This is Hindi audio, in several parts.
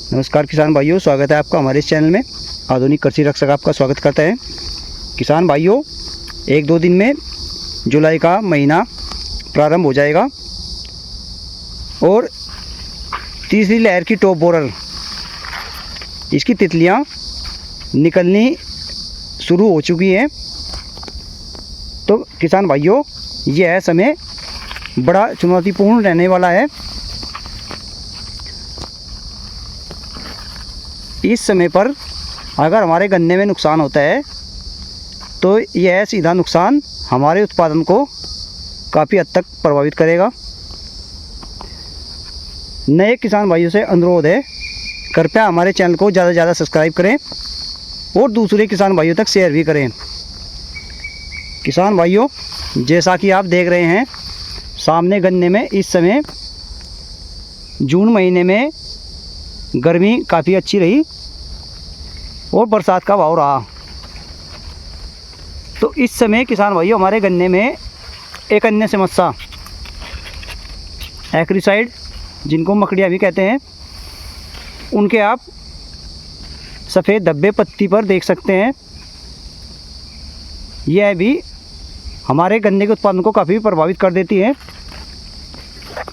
नमस्कार किसान भाइयों, स्वागत है आपका हमारे इस चैनल में। आधुनिक कृषि रक्षक आपका स्वागत करता है। किसान भाइयों, 1-2 दिन में जुलाई का महीना प्रारंभ हो जाएगा और तीसरी लहर की टॉप बोरर इसकी तितलियां निकलनी शुरू हो चुकी हैं। तो किसान भाइयों, यह समय बड़ा चुनौतीपूर्ण रहने वाला है। इस समय पर अगर हमारे गन्ने में नुकसान होता है तो यह सीधा नुकसान हमारे उत्पादन को काफ़ी हद तक प्रभावित करेगा। नए किसान भाइयों से अनुरोध है, कृपया हमारे चैनल को ज़्यादा से ज़्यादा सब्सक्राइब करें और दूसरे किसान भाइयों तक शेयर भी करें। किसान भाइयों, जैसा कि आप देख रहे हैं सामने गन्ने में इस समय जून महीने में गर्मी काफ़ी अच्छी रही और बरसात का भाव रहा। तो इस समय किसान भाइयों, हमारे गन्ने में एक अन्य समस्या एक्रिसाइड, जिनको मकड़ियाँ भी कहते हैं, उनके आप सफ़ेद धब्बे पत्ती पर देख सकते हैं। यह भी हमारे गन्ने के उत्पादन को काफ़ी प्रभावित कर देती है।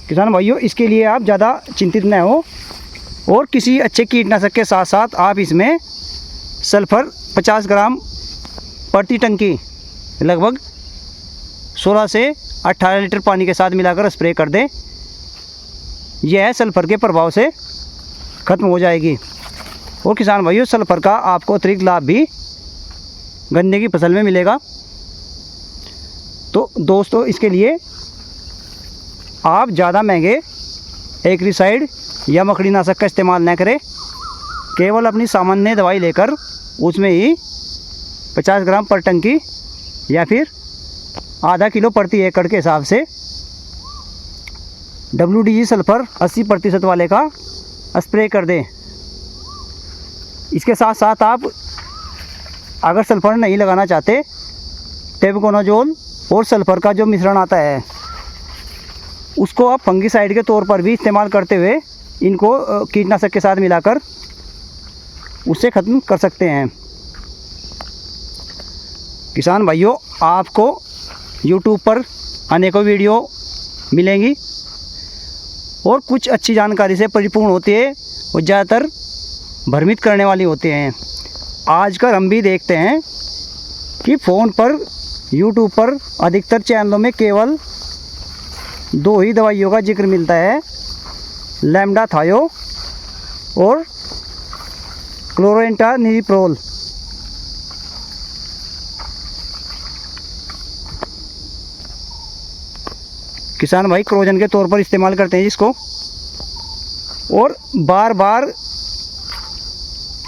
किसान भाइयों, इसके लिए आप ज़्यादा चिंतित न हो और किसी अच्छे कीटनाशक के साथ साथ आप इसमें सल्फ़र 50 ग्राम प्रति टंकी लगभग 16 से 18 लीटर पानी के साथ मिलाकर स्प्रे कर दें। यह सल्फ़र के प्रभाव से ख़त्म हो जाएगी। और किसान भाइयों, सल्फ़र का आपको अतिरिक्त लाभ भी गन्ने की फसल में मिलेगा। तो दोस्तों, इसके लिए आप ज़्यादा महंगे एक्रिसाइड या मकड़ीनाशक का इस्तेमाल न करें। केवल अपनी सामान्य दवाई लेकर उसमें ही 50 ग्राम पर टंकी या फिर आधा किलो प्रति एकड़ के हिसाब से WDG सल्फ़र 80% वाले का स्प्रे कर दें। इसके साथ साथ आप अगर सल्फ़र नहीं लगाना चाहते, टेबुकोनाजोल और सल्फ़र का जो मिश्रण आता है उसको आप फंगिसाइड के तौर पर भी इस्तेमाल करते हुए इनको कीटनाशक के साथ मिलाकर उससे ख़त्म कर सकते हैं। किसान भाइयों, आपको YouTube पर अनेकों वीडियो मिलेंगी और कुछ अच्छी जानकारी से परिपूर्ण होती है और ज़्यादातर भ्रमित करने वाली होती हैं। आजकल हम भी देखते हैं कि फ़ोन पर YouTube पर अधिकतर चैनलों में केवल 2 ही दवाइयों का जिक्र मिलता है, लैम्डा थायो और क्लोरेंटानिप्रोल। किसान भाई क्रोजन के तौर पर इस्तेमाल करते हैं जिसको, और बार बार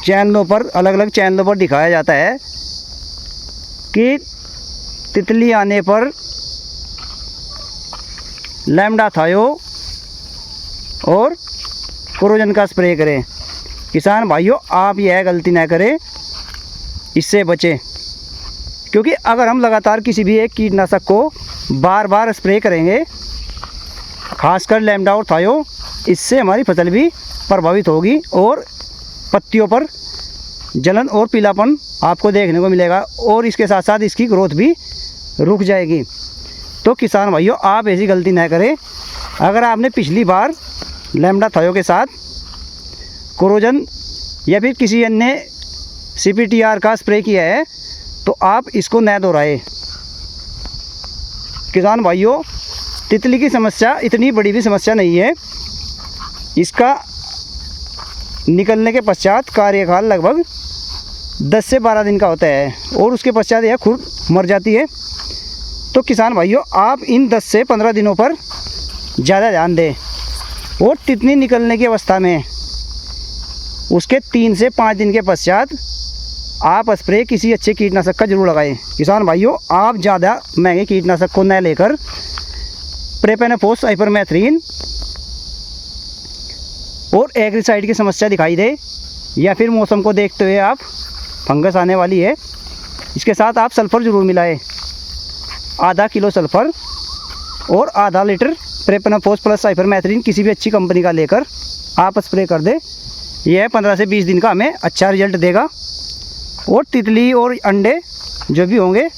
चैनलों पर, अलग अलग चैनलों पर दिखाया जाता है कि तितली आने पर लैम्डा थायो और क्रोजन का स्प्रे करें। किसान भाइयों, आप यह गलती ना करें, इससे बचें। क्योंकि अगर हम लगातार किसी भी एक कीटनाशक को बार बार स्प्रे करेंगे, खासकर लैम्डा और थायो, इससे हमारी फसल भी प्रभावित होगी और पत्तियों पर जलन और पीलापन आपको देखने को मिलेगा और इसके साथ साथ इसकी ग्रोथ भी रुक जाएगी। तो किसान भाइयों, आप ऐसी गलती ना करें। अगर आपने पिछली बार लैम्डा थायो के साथ क्रोजन या फिर किसी अन्य CPTR का स्प्रे किया है तो आप इसको न दोहराएं। किसान भाइयों, तितली की समस्या इतनी बड़ी भी समस्या नहीं है। इसका निकलने के पश्चात कार्यकाल लगभग 10 से 12 दिन का होता है और उसके पश्चात यह खुद मर जाती है। तो किसान भाइयों, आप इन 10 से 15 दिनों पर ज़्यादा ध्यान दें और तितली निकलने की अवस्था में उसके 3 से 5 दिन के पश्चात आप स्प्रे किसी अच्छे कीटनाशक का जरूर लगाएं। किसान भाइयों, आप ज़्यादा महंगे कीटनाशक को न लेकर प्रोपेनोफॉस, साइपरमेथ्रिन और एग्रीसाइड की समस्या दिखाई दे या फिर मौसम को देखते हुए आप फंगस आने वाली है, इसके साथ आप सल्फ़र ज़रूर मिलाएं। आधा किलो सल्फ़र और आधा लीटर प्रोपेनोफॉस प्लस साइपरमेथ्रिन किसी भी अच्छी कंपनी का लेकर आप स्प्रे कर दें। यह 15 से 20 दिन का हमें अच्छा रिजल्ट देगा। और तितली और अंडे जो भी होंगे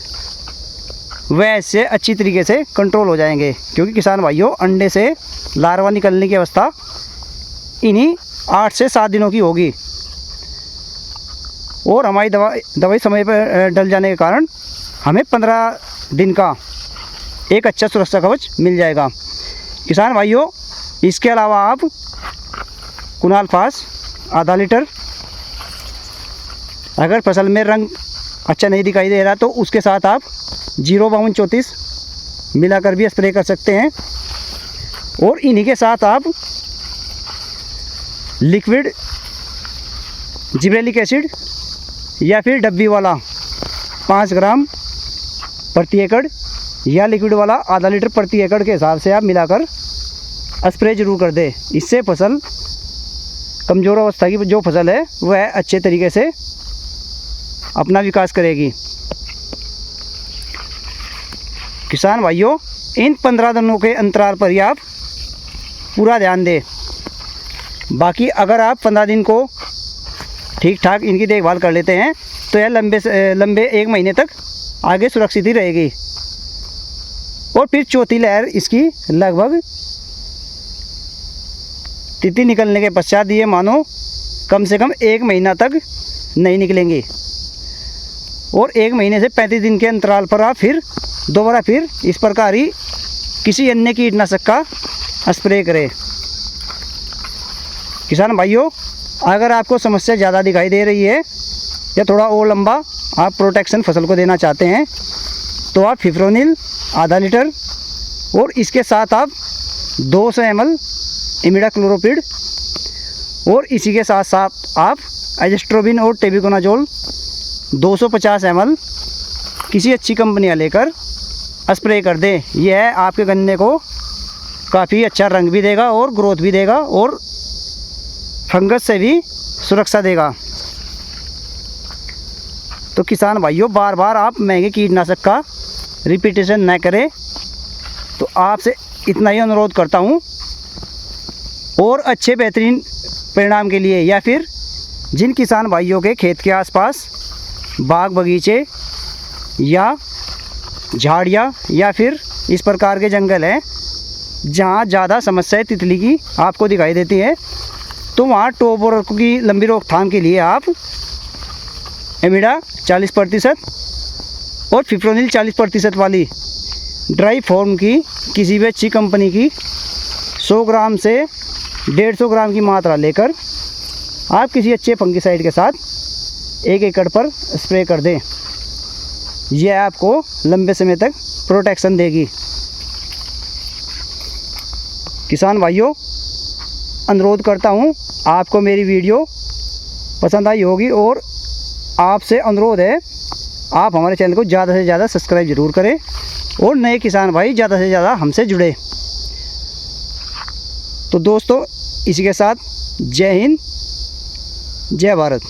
वह इससे अच्छी तरीके से कंट्रोल हो जाएंगे, क्योंकि किसान भाइयों अंडे से लार्वा निकलने की अवस्था इन्हीं 8 से 7 दिनों की होगी। और हमारी दवाई समय पर डल जाने के कारण हमें 15 दिन का एक अच्छा सुरक्षा कवच मिल जाएगा। किसान भाइयों इसके अलावा आप कुणाल फास आधा लीटर, अगर फसल में रंग अच्छा नहीं दिखाई दे रहा तो उसके साथ आप 05234 मिलाकर भी स्प्रे कर सकते हैं। और इन्हीं के साथ आप लिक्विड जिब्रेलिक एसिड या फिर डब्बी वाला 5 ग्राम प्रति एकड़ या लिक्विड वाला आधा लीटर प्रति एकड़ के हिसाब से आप मिलाकर स्प्रे जरूर कर दें। इससे फसल कमज़ोर अवस्था की जो फसल है वह अच्छे तरीके से अपना विकास करेगी। किसान भाइयों इन 15 दिनों के अंतराल पर ही आप पूरा ध्यान दें। बाकी अगर आप 15 दिन को ठीक ठाक इनकी देखभाल कर लेते हैं तो यह लंबे 1 महीने तक आगे सुरक्षित ही रहेगी। और फिर चौथी लहर इसकी लगभग तिथि निकलने के पश्चात ये मानो कम से कम 1 महीना तक नहीं निकलेंगी। और 1 महीने से 35 दिन के अंतराल पर आप फिर दोबारा फिर इस प्रकार ही किसी अन्य कीटनाशक का स्प्रे करें। किसान भाइयों अगर आपको समस्या ज़्यादा दिखाई दे रही है या थोड़ा और लंबा आप प्रोटेक्शन फसल को देना चाहते हैं तो आप फिप्रोनिल आधा लीटर और इसके साथ आप 200 ml इमिडाक्लोरोपिड और इसी के साथ साथ आप एजेस्ट्रोबिन और टेबिकोनाजोल 250 ml किसी अच्छी कंपनी का लेकर स्प्रे कर दें। यह आपके गन्ने को काफ़ी अच्छा रंग भी देगा और ग्रोथ भी देगा और फंगस से भी सुरक्षा देगा। तो किसान भाइयों बार बार आप महंगे कीटनाशक का रिपीटेशन न करें, तो आपसे इतना ही अनुरोध करता हूँ। और अच्छे बेहतरीन परिणाम के लिए या फिर जिन किसान भाइयों के खेत के आसपास बाग बगीचे या झाड़ियाँ या फिर इस प्रकार के जंगल हैं जहाँ ज़्यादा समस्याएं तितली की आपको दिखाई देती है, तो वहाँ टोबर की लंबी रोकथाम के लिए आप एमिडा 40% और फिप्रोनिल 40% वाली ड्राई फॉर्म की किसी भी अच्छी कंपनी की 100 ग्राम से 150 ग्राम की मात्रा लेकर आप किसी अच्छे फंगिसाइड के साथ 1 एकड़ पर स्प्रे कर दें। यह आपको लंबे समय तक प्रोटेक्शन देगी। किसान भाइयों अनुरोध करता हूँ आपको मेरी वीडियो पसंद आई होगी और आपसे अनुरोध है आप हमारे चैनल को ज़्यादा से ज़्यादा सब्सक्राइब ज़रूर करें और नए किसान भाई ज़्यादा से ज़्यादा हमसे जुड़े। तो दोस्तों इसी के साथ जय हिंद जय भारत।